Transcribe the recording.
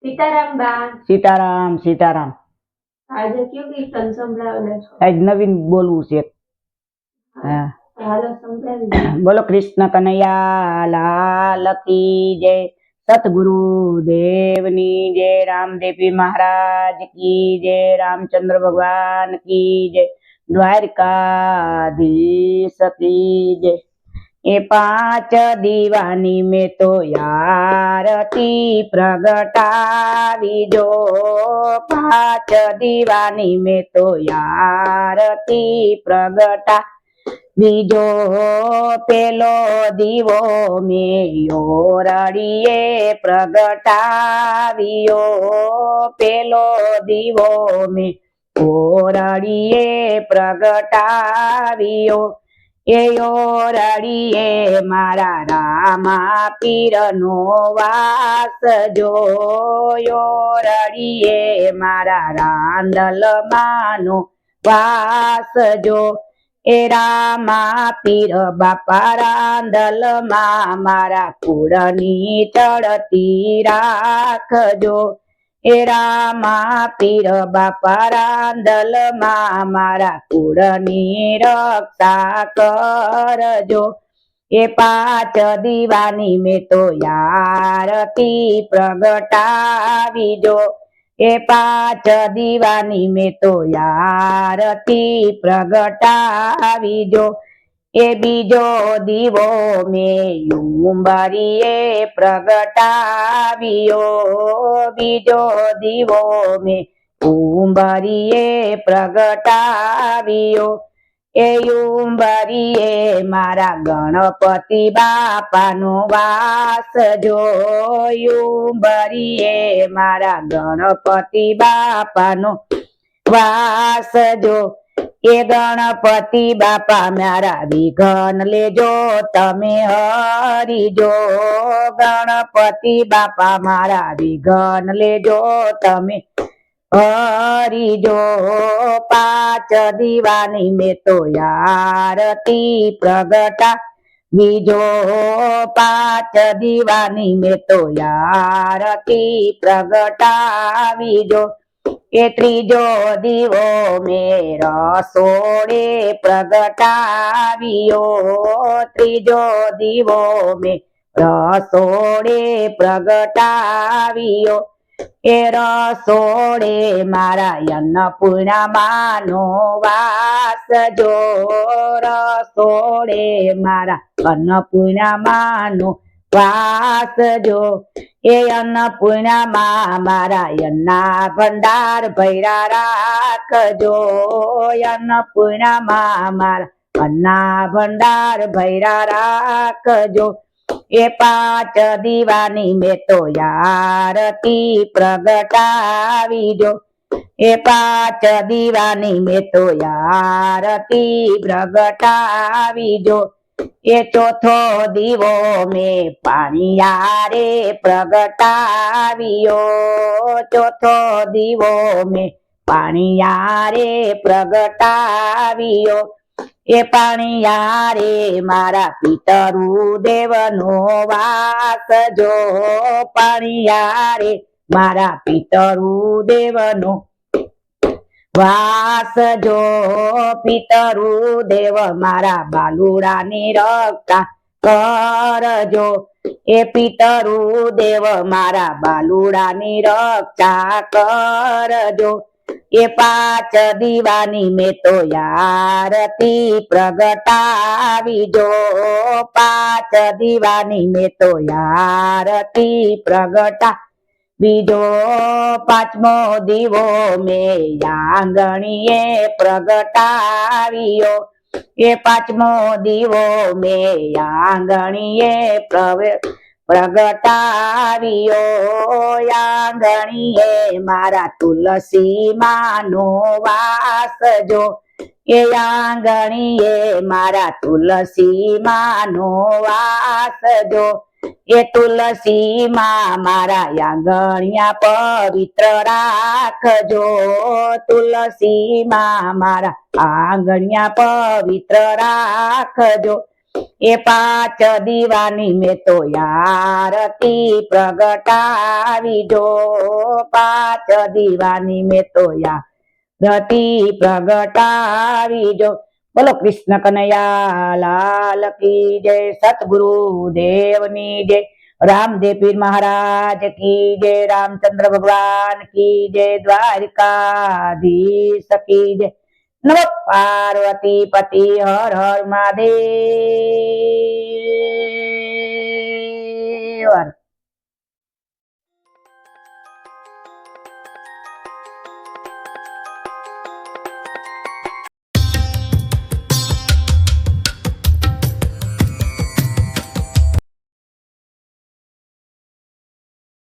सीताराम बा। सीताराम सीताराम। आज क्यों कीर्तन संभळावने छो? आज नवीन बोलવું છે। हाँ हालो संभळावी। बोलो कृष्ण कन्हैया लाल की जय, सतगुरु देवनी जय, रामदेवी महाराज की जय, रामचंद्र भगवान की जय, द्वारकाधीश की जय। ये 5 दीवानी में तो आरती प्रगटावी जो, 5 दीवानी में तो आरती प्रगटा बीजो पेलो दीवो में योरड़िए प्रगटावियो, पेलो दीवो में ओरड़िए प्रगटावियो। ए योरड़िए मारा रामा पीर नो वास जो, योरड़िए मारा रांदल मानो वास जो। ए रामा पीर बापा रांदल मारा कुड़नी चढ़ती राखजो। ए रामा पीर बापा रांदल मारा कुड़नी रक्षा करजो। ए 5 दीवानी में तो आरती प्रगटावीजो, ए 5 दीवानी में तो आरती प्रगटावीजो। ए बीजो दीवो में युंबरिए प्रगटावियो, बीजो दीवो में युंबरिए प्रगटावियो। ए युंबरिए मारा गणपति बापा नो वास जो, युंबरिए मारा गणपति बापा नो वास जो। ए गणपति बापा मारा विघन लेजो तमे हरिजो, गणपति बापा मारा विघन लेजो तमे हरिजो। 5 दीवानी में तो आरती प्रगटा बीजो, 5 दीवानी में तो आरती प्रगटा बीजो। ए त्रीजो दीवो में रसोड़े प्रगटावियो, त्रीजो दीवो में रसोड़े प्रगटावियो। ए रसोड़े मारा अन्नपूर्णा मानो वास जो, रसोड़े मारा अन्नपूर्णा मानो वास जो। ए अन्नपूर्णा मारा अन्ना भंडार भैरा राखजो, अन्नपूर्णा मारा अन्ना भंडार भैरा राखजो। ए 5 दीवानी में तो आरती प्रगटावीजो, ए 5 दीवानी में तो आरती प्रगटावीजो। ए चौथो दीवो में पानियारे प्रगटावियो, चौथो दीवो में पानियारे प्रगटावियो। ए पानियारे मारा पितरु देवनो वास जो, पानियारे मारा पितरु देवनो वास जो। पितरु देव मारा बालुड़ा ने रक्षा करजो, ए पितरु देव मारा बालुड़ा ने रक्षा करजो। ए 5 दीवानी में तो आरती प्रगटावीजो, 5 दीवानी में तो आरती प्रगटा बीजो। 5मो दीवो में आंगणीए प्रगटावियो, ए 5मो दीवो में आंगणीए प्रगटावियो। आंगणीए मारा तुलसी मानो वास जो, ए आंगणीए मारा तुलसी मानो वास जो। ए तुलसी मारा आंगणिया पवित्र राखजो, तुलसी मारा आंगणिया पवित्र राखजो। ए 5 दीवानी में तो आरती प्रगटावीजो, પાંચ દીવાની મેં તો રતી પ્રગટાવી જો બોલો કૃષ્ણ કનૈયા લાલ કી જય સતગુરુ દેવની જય રામદેવ પીર મહારાજ કી જય રામચંદ્ર ભગવાન કી જય દ્વારિકાધીશ કી જય નમઃ પાર્વતી પતિ હર હર મહાદેવ